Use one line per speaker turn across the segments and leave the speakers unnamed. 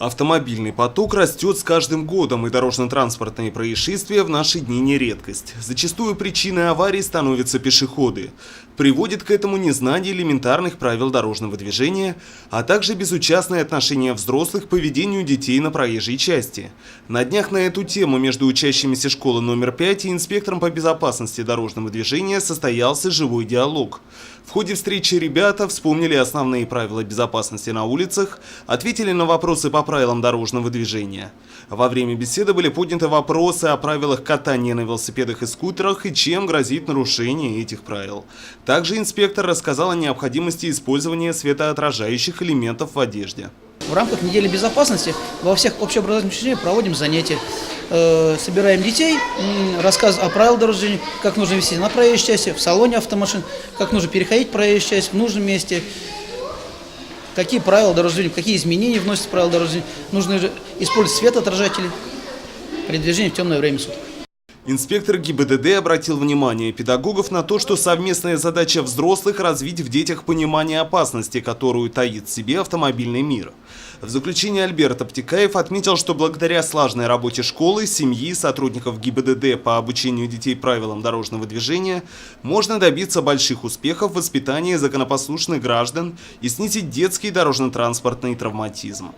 Автомобильный поток растет с каждым годом, и дорожно-транспортные происшествия в наши дни не редкость. Зачастую причиной аварий становятся пешеходы. Приводит к этому незнание элементарных правил дорожного движения, а также безучастное отношение взрослых к поведению детей на проезжей части. На днях на эту тему между учащимися школы номер 5 и инспектором по безопасности дорожного движения состоялся живой диалог. В ходе встречи ребята вспомнили основные правила безопасности на улицах, ответили на вопросы по правилам дорожного движения. Во время беседы были подняты вопросы о правилах катания на велосипедах и скутерах и чем грозит нарушение этих правил. Также инспектор рассказал о необходимости использования светоотражающих элементов в одежде.
В рамках недели безопасности во всех общеобразовательных учреждениях проводим занятия. Собираем детей, рассказываем о правилах дорожного движения, как нужно вести на проезжей части, в салоне автомашин, как нужно переходить проезжую часть в нужном месте, какие правила дорожного движения, какие изменения вносятся в правила дорожного движения. Нужно использовать светоотражатели при движении в темное время суток.
Инспектор ГИБДД обратил внимание педагогов на то, что совместная задача взрослых – развить в детях понимание опасности, которую таит в себе автомобильный мир. В заключение Альберт Обтекаев отметил, что благодаря слаженной работе школы, семьи, сотрудников ГИБДД по обучению детей правилам дорожного движения можно добиться больших успехов в воспитании законопослушных граждан и снизить детский дорожно-транспортный травматизм.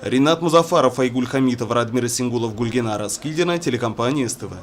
Ринат Музафаров, Айгуль Хамитов, Радмир Сингулов, Гульгена Раскильдина, телекомпания СТВ.